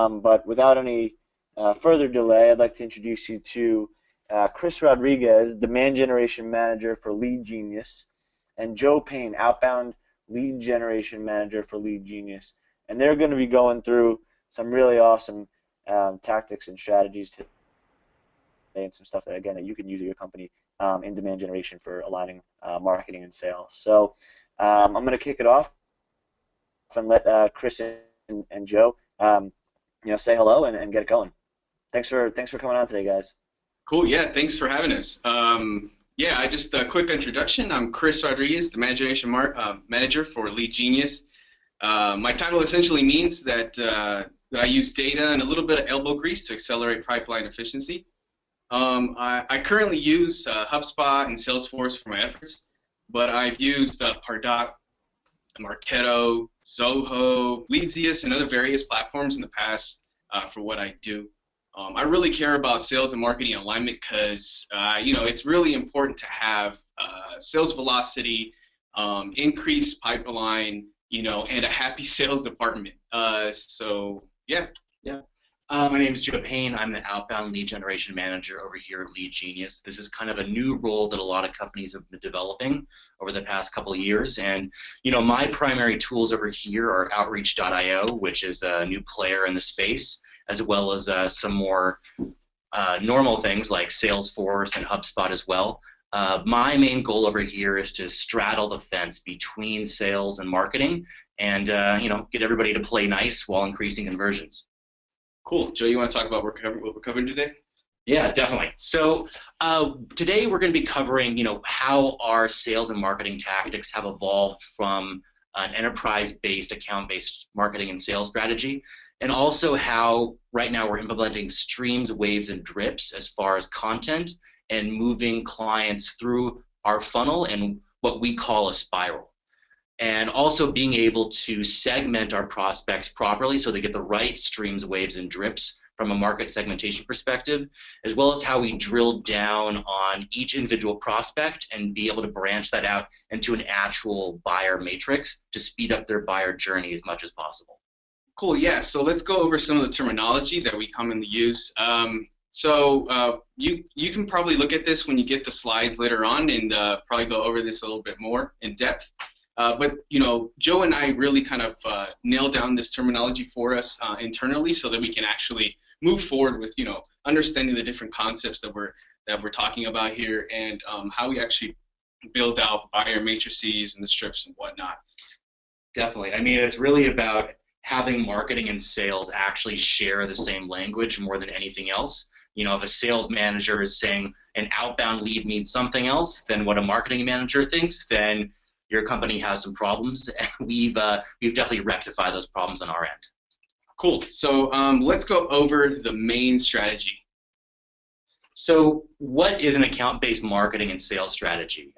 But without any further delay, I'd like to introduce you to Chris Rodriguez, Demand Generation Manager for LeadGenius, and Joe Payne, Outbound Lead Generation Manager for LeadGenius. And they're going to be going through some really awesome tactics and strategies today, and some stuff that, again, that you can use at your company in demand generation for aligning marketing and sales. So I'm going to kick it off and let Chris and Joe say hello and get it going. Thanks for coming on today, guys. Cool. Yeah, thanks for having us. Yeah, just a quick introduction. I'm Chris Rodriguez, the Demand Generation Manager for LeadGenius. My title essentially means that I use data and a little bit of elbow grease to accelerate pipeline efficiency. I currently use HubSpot and Salesforce for my efforts, but I've used Pardot, Marketo, Zoho, LeadGenius, and other various platforms in the past for what I do. I really care about sales and marketing alignment because it's really important to have sales velocity, increased pipeline, and a happy sales department. So yeah. My name is Joe Payne. I'm the Outbound Lead Generation Manager over here at LeadGenius. This is kind of a new role that a lot of companies have been developing over the past couple of years. And, my primary tools over here are Outreach.io, which is a new player in the space, as well as some more normal things like Salesforce and HubSpot as well. My main goal over here is to straddle the fence between sales and marketing and, get everybody to play nice while increasing conversions. Cool. Joe, you want to talk about what we're covering today? Yeah, definitely. So today we're going to be covering, how our sales and marketing tactics have evolved from an enterprise-based, account-based marketing and sales strategy, and also how right now we're implementing streams, waves, and drips as far as content and moving clients through our funnel and what we call a spiral. And also being able to segment our prospects properly so they get the right streams, waves, and drips from a market segmentation perspective, as well as how we drill down on each individual prospect and be able to branch that out into an actual buyer matrix to speed up their buyer journey as much as possible. Cool, yeah. So let's go over some of the terminology that we commonly use. You can probably look at this when you get the slides later on and probably go over this a little bit more in depth. But Joe and I really kind of nailed down this terminology for us internally, so that we can actually move forward with understanding the different concepts that we're talking about here, and how we actually build out buyer matrices and the strips and whatnot. Definitely. I mean, it's really about having marketing and sales actually share the same language more than anything else. If a sales manager is saying an outbound lead means something else than what a marketing manager thinks, then your company has some problems, and we've definitely rectified those problems on our end. Cool. So let's go over the main strategy. So what is an account-based marketing and sales strategy?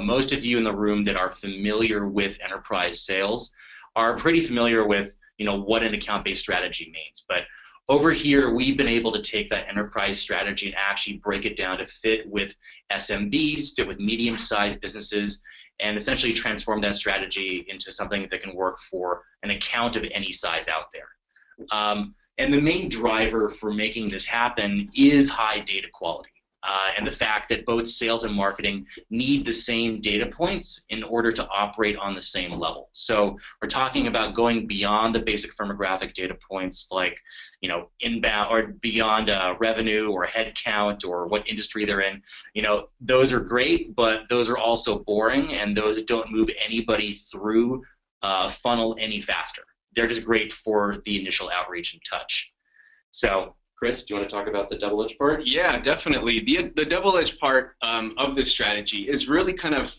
Most of you in the room that are familiar with enterprise sales are pretty familiar with what an account-based strategy means. But over here, we've been able to take that enterprise strategy and actually break it down to fit with SMBs, fit with medium-sized businesses, and essentially transform that strategy into something that can work for an account of any size out there. And the main driver for making this happen is high data quality, and the fact that both sales and marketing need the same data points in order to operate on the same level. So we're talking about going beyond the basic firmographic data points like inbound or beyond revenue or head count or what industry they're in. Those are great, but those are also boring, and those don't move anybody through funnel any faster. They're just great for the initial outreach and touch. So, Chris, do you want to talk about the double-edged part? Yeah, definitely. The double-edged part of this strategy is really kind of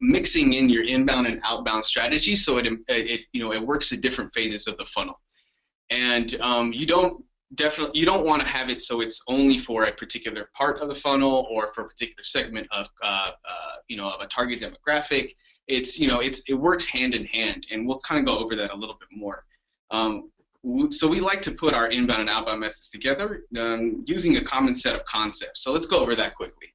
mixing in your inbound and outbound strategy, so it works at different phases of the funnel. And you don't want to have it so it's only for a particular part of the funnel or for a particular segment of of a target demographic. It works hand in hand, and we'll kind of go over that a little bit more. So we like to put our inbound and outbound methods together using a common set of concepts. So let's go over that quickly.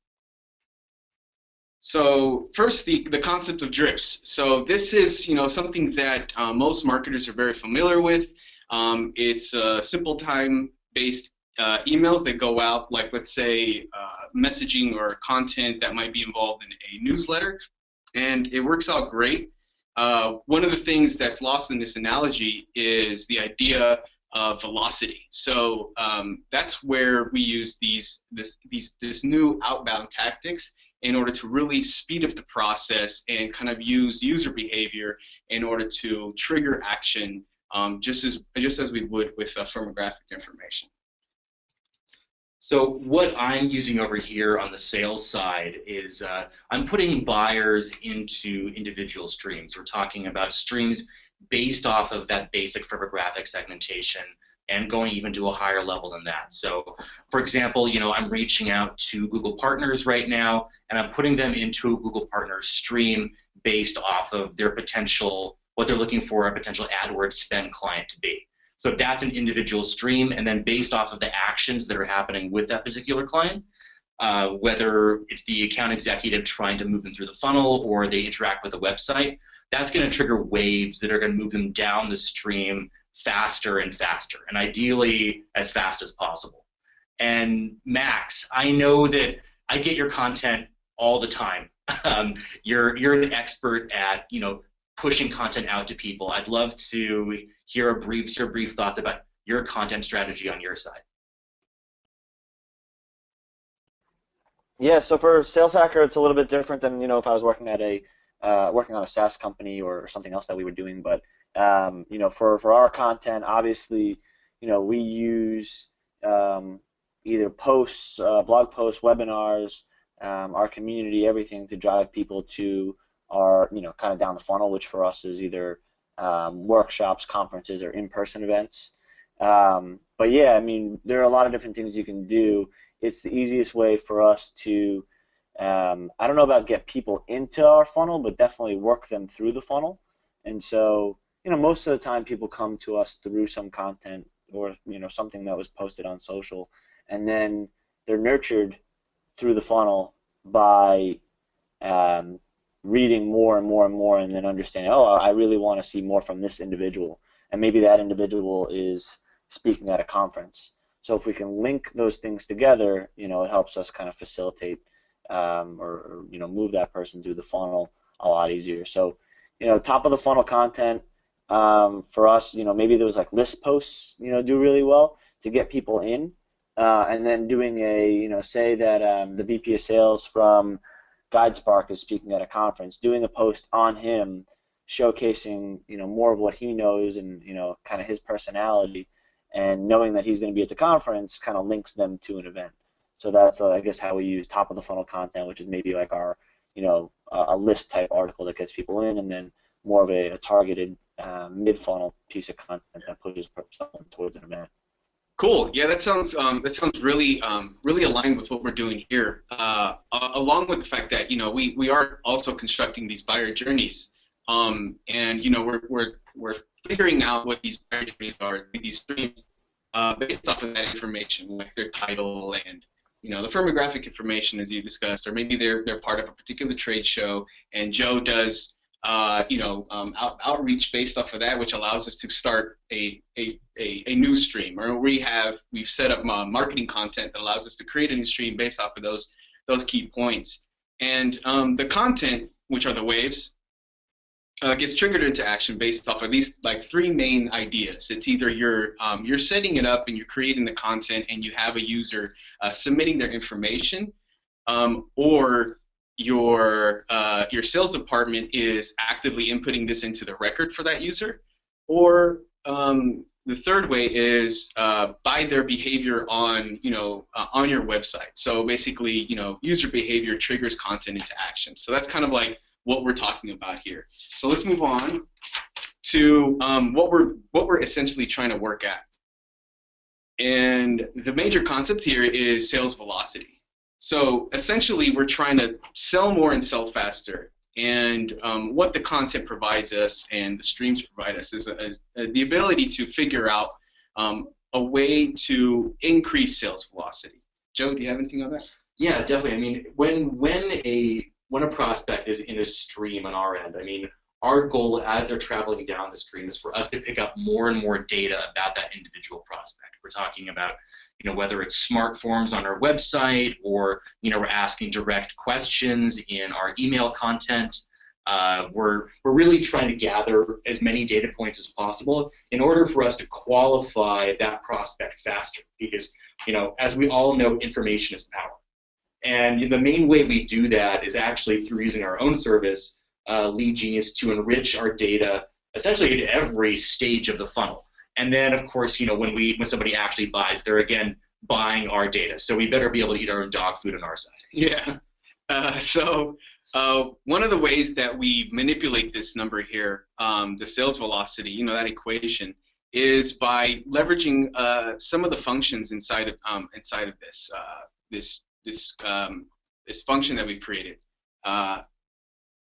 So first, the concept of drips. So this is something that most marketers are very familiar with. It's simple time-based emails that go out, like let's say messaging or content that might be involved in a newsletter, and it works out great. One of the things that's lost in this analogy is the idea of velocity. So that's where we use this new outbound tactics in order to really speed up the process and kind of use user behavior in order to trigger action, just as we would with firmographic information. So what I'm using over here on the sales side is I'm putting buyers into individual streams. We're talking about streams based off of that basic firmographic segmentation and going even to a higher level than that. So, for example, I'm reaching out to Google Partners right now, and I'm putting them into a Google Partners stream based off of their potential, what they're looking for a potential AdWords spend client to be. So that's an individual stream, and then based off of the actions that are happening with that particular client, whether it's the account executive trying to move them through the funnel or they interact with the website, that's going to trigger waves that are going to move them down the stream faster and faster, and ideally as fast as possible. And Max, I know that I get your content all the time. You're an expert at pushing content out to people. I'd love to hear your brief thoughts about your content strategy on your side. Yeah, so for Sales Hacker, it's a little bit different than if I was working at working on a SaaS company or something else that we were doing. But for our content, obviously, we use either posts, blog posts, webinars, our community, everything to drive people to our kind of down the funnel, which for us is either workshops, conferences, or in-person events. But yeah, I mean, there are a lot of different things you can do. It's the easiest way for us to, I don't know about get people into our funnel, but definitely work them through the funnel. And so, most of the time people come to us through some content or, something that was posted on social, and then they're nurtured through the funnel by reading more and more and more, and then understanding, oh, I really want to see more from this individual, and maybe that individual is speaking at a conference. So if we can link those things together, it helps us kind of facilitate or move that person through the funnel a lot easier. So, top of the funnel content for us, maybe there was like list posts, do really well to get people in, and then doing a, say that the VP of Sales from GuideSpark is speaking at a conference, doing a post on him, showcasing more of what he knows and kind of his personality, and knowing that he's going to be at the conference kind of links them to an event. So that's I guess how we use top of the funnel content, which is maybe like our a list type article that gets people in, and then more of a targeted mid funnel piece of content that pushes someone towards an event. Cool. Yeah, that sounds really really aligned with what we're doing here. Along with the fact that we are also constructing these buyer journeys, and we're figuring out what these buyer journeys are, these streams, based off of that information, like their title and the firmographic information as you discussed, or maybe they're part of a particular trade show, and Joe does outreach based off of that, which allows us to start a new stream, or we've set up marketing content that allows us to create a new stream based off of those key points. And the content, which are the waves, gets triggered into action based off of these like three main ideas. It's either you're setting it up and you're creating the content and you have a user submitting their information, or your sales department is actively inputting this into the record for that user, or the third way is by their behavior on on your website. So basically, user behavior triggers content into action. So that's kind of like what we're talking about here. So let's move on to what we're essentially trying to work at. And the major concept here is sales velocity. So essentially, we're trying to sell more and sell faster. And what the content provides us and the streams provide us is the ability to figure out a way to increase sales velocity. Joe, do you have anything on that? Yeah, definitely. I mean, when a prospect is in a stream on our end, I mean, our goal as they're traveling down the stream is for us to pick up more and more data about that individual prospect. We're talking about, whether it's smart forms on our website, or we're asking direct questions in our email content. We're really trying to gather as many data points as possible in order for us to qualify that prospect faster, because as we all know, information is power. And the main way we do that is actually through using our own service, LeadGenius, to enrich our data essentially at every stage of the funnel. And then, of course, when somebody actually buys, they're again buying our data. So we better be able to eat our own dog food on our side. Yeah. So one of the ways that we manipulate this number here, the sales velocity, that equation, is by leveraging some of the functions inside of this function that we've created.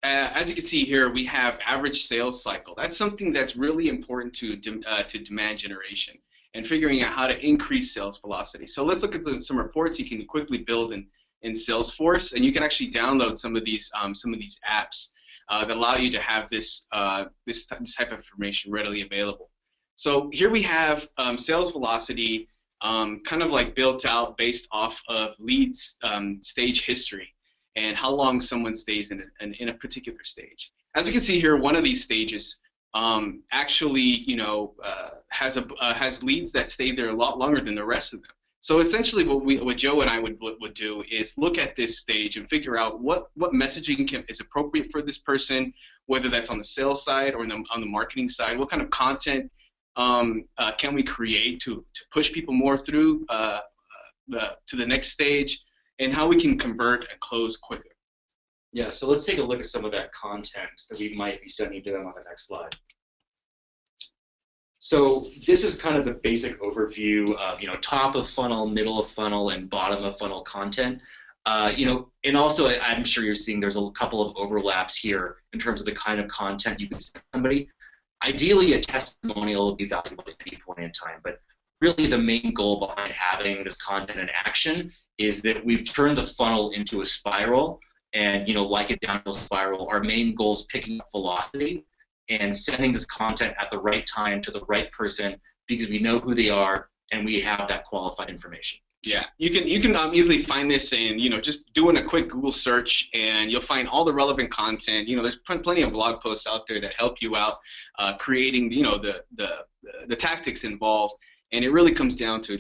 As you can see here, we have average sales cycle. That's something that's really important to demand generation and figuring out how to increase sales velocity. So let's look at some reports you can quickly build in Salesforce, and you can actually download some of these apps that allow you to have this type of information readily available. So here we have sales velocity kind of like built out based off of leads stage history and how long someone stays in a particular stage. As you can see here, one of these stages actually has leads that stay there a lot longer than the rest of them. So essentially what Joe and I would do is look at this stage and figure out what messaging is appropriate for this person, whether that's on the sales side or on the marketing side. What kind of content can we create to push people more through to the next stage, and how we can convert and close quicker. Yeah, so let's take a look at some of that content that we might be sending to them on the next slide. So this is kind of the basic overview of top of funnel, middle of funnel, and bottom of funnel content. And also I'm sure you're seeing there's a couple of overlaps here in terms of the kind of content you can send somebody. Ideally, a testimonial will be valuable at any point in time, but really the main goal behind having this content in action is that we've turned the funnel into a spiral, and like a downhill spiral, our main goal is picking up velocity and sending this content at the right time to the right person because we know who they are and we have that qualified information. Yeah, you can easily find this in just doing a quick Google search, and you'll find all the relevant content. There's plenty of blog posts out there that help you out creating the tactics involved, and it really comes down to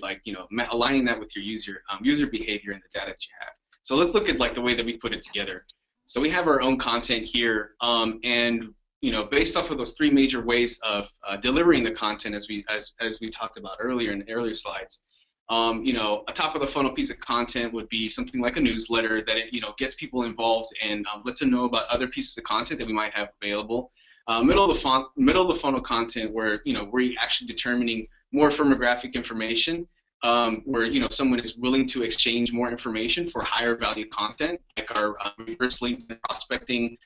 aligning that with your user behavior and the data that you have. So let's look at the way that we put it together. So we have our own content here, and based off of those three major ways of delivering the content, as we talked about earlier in the earlier slides. A top of the funnel piece of content would be something like a newsletter that gets people involved and lets them know about other pieces of content that we might have available. Middle of the funnel content where we're actually determining more firmographic information, where someone is willing to exchange more information for higher value content, like our reverse LinkedIn prospecting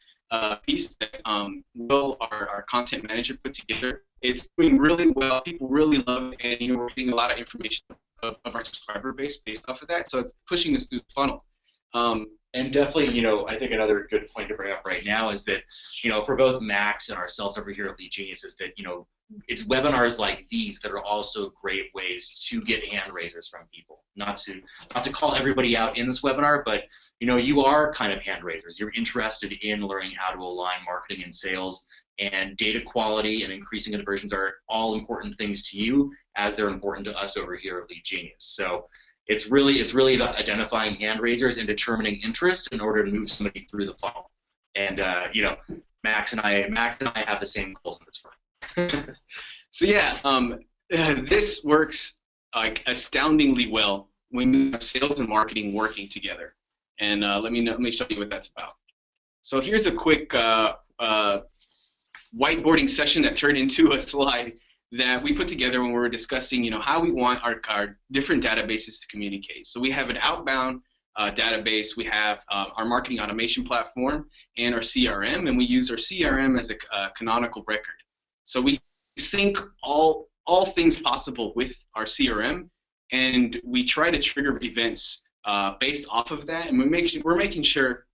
piece that our content manager put together. It's doing really well. People really love it, and we're getting a lot of information of our subscriber base based off of that. So it's pushing us through the funnel. And definitely, I think another good point to bring up right now is that, for both Max and ourselves over here at LeadGenius is that, it's webinars like these that are also great ways to get hand raisers from people. Not to call everybody out in this webinar, but you are kind of hand raisers. You're interested in learning how to align marketing and sales, and data quality and increasing conversions are all important things to you as they're important to us over here at LeadGenius. So it's really about identifying hand raisers and determining interest in order to move somebody through the funnel. And Max and I have the same goals on this front. So yeah, this works astoundingly well when we have sales and marketing working together. And let me show you what that's about. So here's a quick whiteboarding session that turned into a slide that we put together when we were discussing, how we want our different databases to communicate. So we have an Outbound database, we have our marketing automation platform, and our CRM, and we use our CRM as a canonical record. So we sync all things possible with our CRM, and we try to trigger events based off of that, and we're making sure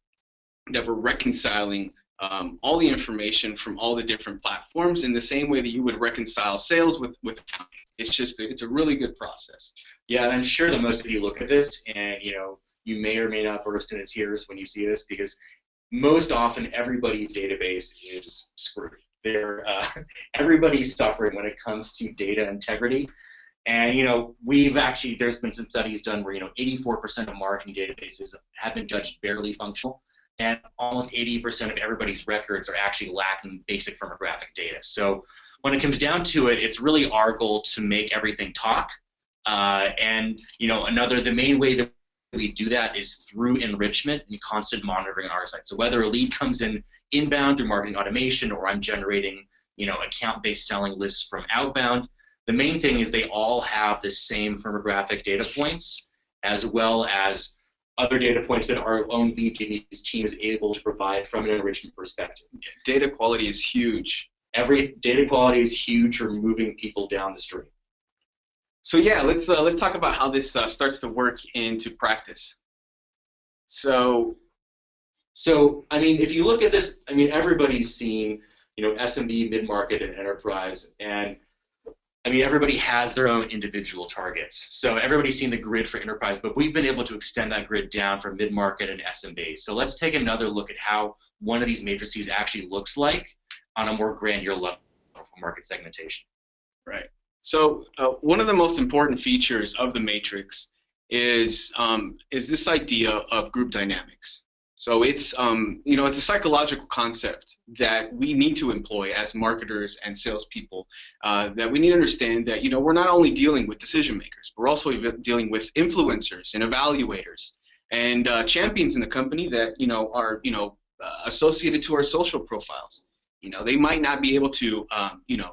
that we're reconciling all the information from all the different platforms in the same way that you would reconcile sales with accounting. It's a really good process. Yeah, and I'm sure that most of you look at this and you may or may not burst into tears when you see this, because most often everybody's database is screwed. Everybody's suffering when it comes to data integrity. And there's been some studies done where 84% of marketing databases have been judged barely functional, and almost 80% of everybody's records are actually lacking basic firmographic data. So when it comes down to it, it's really our goal to make everything talk. The main way that we do that is through enrichment and constant monitoring on our side. So whether a lead comes in inbound through marketing automation, or I'm generating account-based selling lists from outbound, the main thing is they all have the same firmographic data points, as well as other data points that our own LeadGenius team is able to provide from an enrichment perspective. Data quality is huge. Every data quality is huge for moving people down the street. So yeah, let's talk about how this starts to work into practice. So if you look at this, everybody's seen SMB, mid-market, and enterprise, and everybody has their own individual targets. So everybody's seen the grid for enterprise, but we've been able to extend that grid down for mid-market and SMB. So let's take another look at how one of these matrices actually looks like on a more granular level for market segmentation. Right. So one of the most important features of the matrix is this idea of group dynamics. So it's it's a psychological concept that we need to employ as marketers and salespeople. That we need to understand that we're not only dealing with decision makers, we're also dealing with influencers and evaluators and champions in the company that are associated to our social profiles. They might not be able to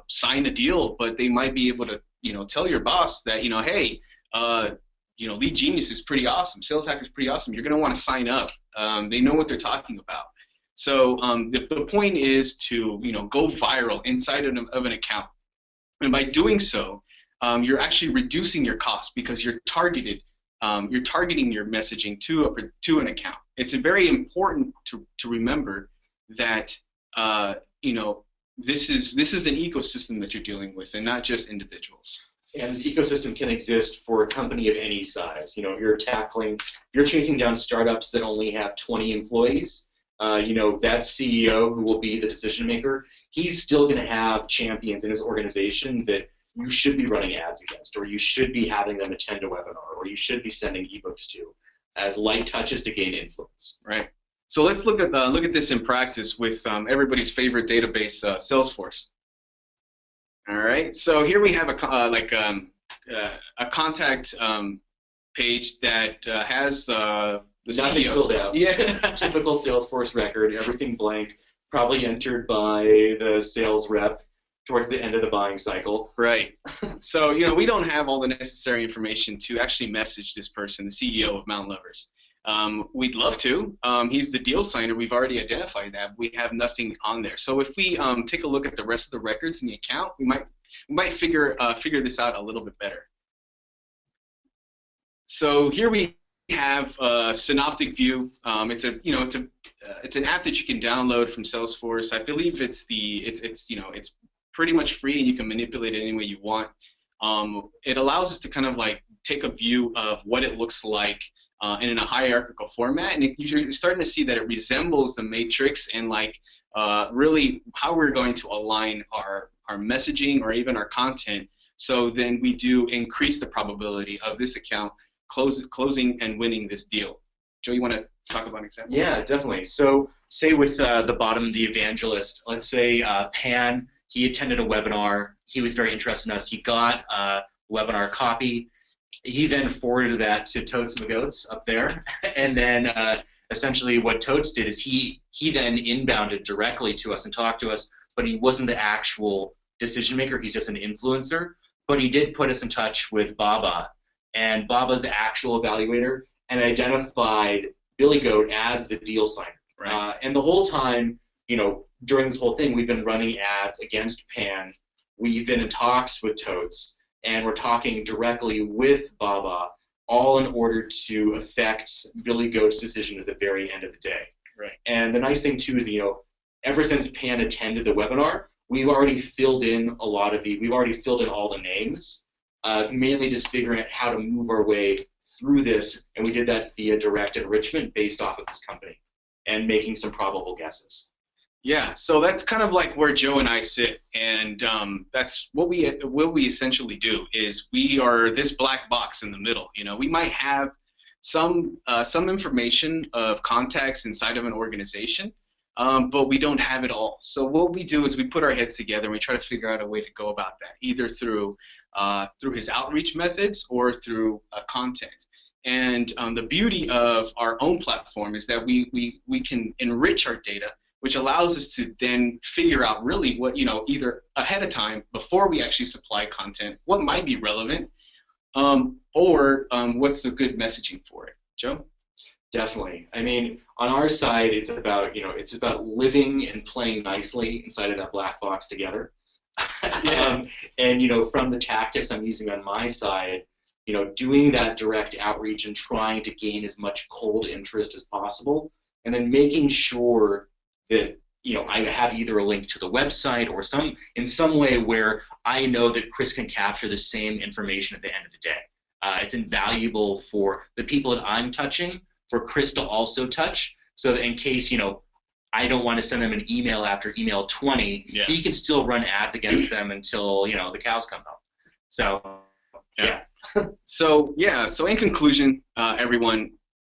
sign a deal, but they might be able to tell your boss that hey, LeadGenius is pretty awesome, Sales Hacker is pretty awesome. You're going to want to sign up. They know what they're talking about. So the point is to go viral inside of an account, and by doing so, you're actually reducing your costs because you're targeting your messaging to an account. It's very important to remember that this is an ecosystem that you're dealing with, and not just individuals. And this ecosystem can exist for a company of any size. You're chasing down startups that only have 20 employees. That CEO who will be the decision maker, he's still going to have champions in his organization that you should be running ads against, or you should be having them attend a webinar, or you should be sending ebooks to, as light touches to gain influence. Right. So let's look at this in practice with everybody's favorite database, Salesforce. All right. So here we have a contact page that has the Nothing CEO. filled out. Yeah. Typical Salesforce record, everything blank, probably entered by the sales rep towards the end of the buying cycle. Right. So we don't have all the necessary information to actually message this person, the CEO of Mountain Lovers. We'd love to. He's the deal signer. We've already identified that. We have nothing on there. So if we take a look at the rest of the records in the account, we might figure this out a little bit better. So here we have Synoptic View. It's an app that you can download from Salesforce. I believe it's pretty much free, and you can manipulate it any way you want. It allows us to kind of take a view of what it looks like and in a hierarchical format, and you're starting to see that it resembles the matrix and really how we're going to align our messaging or even our content. So then we do increase the probability of this account closing and winning this deal. Joe, you want to talk about an example? Yeah, definitely. So say with the bottom, the evangelist, let's say Pan, he attended a webinar. He was very interested in us. He got a webinar copy. He then forwarded that to Totes McGoats up there, and then essentially what Totes did is he then inbounded directly to us and talked to us, but he wasn't the actual decision maker. He's just an influencer, but he did put us in touch with Baba, and Baba's the actual evaluator, and identified Billy Goat as the deal signer. Right. And the whole time, during this whole thing, we've been running ads against Pan. We've been in talks with Totes, and we're talking directly with Baba, all in order to affect Billy Goat's decision at the very end of the day. Right. And the nice thing too is, ever since Pan attended the webinar, we've already filled in all the names, mainly just figuring out how to move our way through this, and we did that via direct enrichment based off of this company and making some probable guesses. Yeah, so that's kind of like where Joe and I sit, and that's what we essentially do. Is we are this black box in the middle. You know, we might have some information of contacts inside of an organization, but we don't have it all. So what we do is we put our heads together and we try to figure out a way to go about that, either through his outreach methods or through content. And the beauty of our own platform is that we can enrich our data, which allows us to then figure out really what, either ahead of time, before we actually supply content, what might be relevant, or what's the good messaging for it. Joe? Definitely. I mean, on our side, it's about, living and playing nicely inside of that black box together. Yeah. And, from the tactics I'm using on my side, doing that direct outreach and trying to gain as much cold interest as possible, and then making sure that I have either a link to the website or in some way where I know that Chris can capture the same information at the end of the day. It's invaluable for the people that I'm touching, for Chris to also touch, so that in case I don't want to send them an email after email 20, yeah, he can still run ads against them until the cows come home. So yeah. So in conclusion, everyone,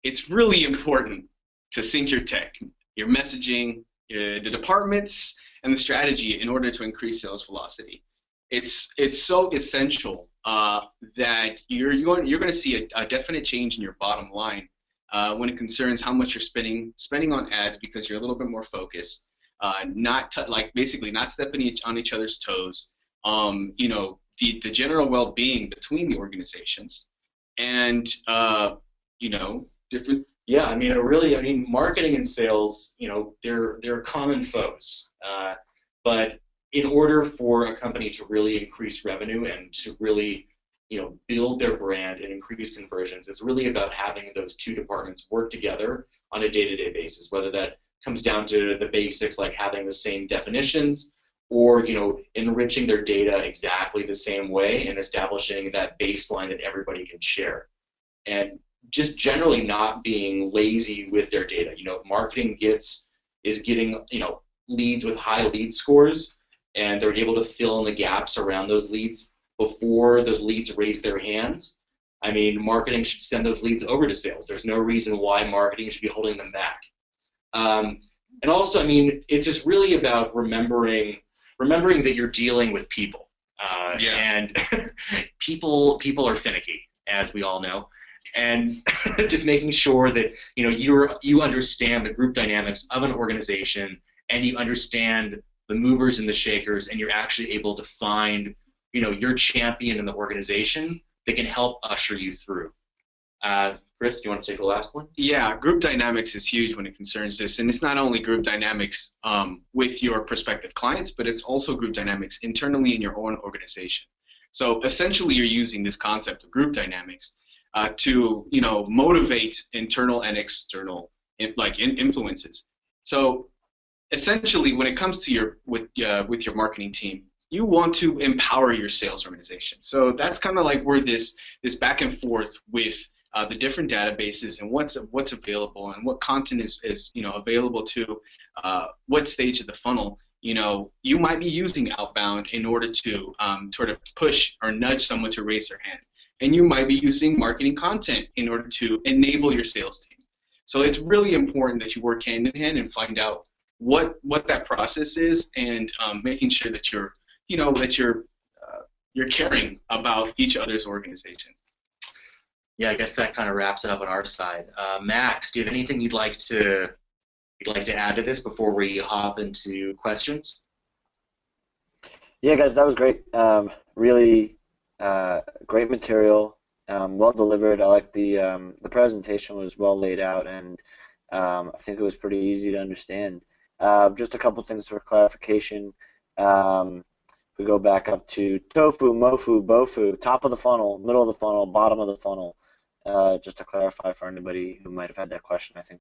it's really important to sync your tech, your messaging, the departments, and the strategy in order to increase sales velocity. It's so essential that you're going to see a definite change in your bottom line when it concerns how much you're spending on ads, because you're a little bit more focused, basically not stepping on each other's toes. The general well-being between the organizations, and different. Yeah, I mean, marketing and sales, they're common foes. But in order for a company to really increase revenue and to really, build their brand and increase conversions, it's really about having those two departments work together on a day-to-day basis, whether that comes down to the basics like having the same definitions, or enriching their data exactly the same way and establishing that baseline that everybody can share. And just generally not being lazy with their data. If marketing is getting leads with high lead scores, and they're able to fill in the gaps around those leads before those leads raise their hands, I mean, marketing should send those leads over to sales. There's no reason why marketing should be holding them back. And also, I mean, it's just really about remembering that you're dealing with people. And people are finicky, as we all know. And just making sure that you understand the group dynamics of an organization, and you understand the movers and the shakers, and you're actually able to find your champion in the organization that can help usher you through. Chris, do you want to take the last one? Yeah, group dynamics is huge when it concerns this, and it's not only group dynamics with your prospective clients, but it's also group dynamics internally in your own organization. So essentially, you're using this concept of group dynamics to motivate internal and external influences. So essentially, when it comes to with your marketing team, you want to empower your sales organization. So that's kind of like where this back and forth with the different databases and what's available and what content is available to what stage of the funnel. You might be using Outbound in order to sort of push or nudge someone to raise their hand. And you might be using marketing content in order to enable your sales team. So it's really important that you work hand in hand and find out what that process is, and making sure that you're caring about each other's organization. Yeah, I guess that kind of wraps it up on our side. Max, do you have anything you'd like to add to this before we hop into questions? Yeah, guys, that was great. Really great material, well delivered. I like the presentation was well laid out, and I think it was pretty easy to understand. Just a couple things for clarification. We go back up to tofu, mofu, bofu, top of the funnel, middle of the funnel, bottom of the funnel. Just to clarify for anybody who might have had that question, I think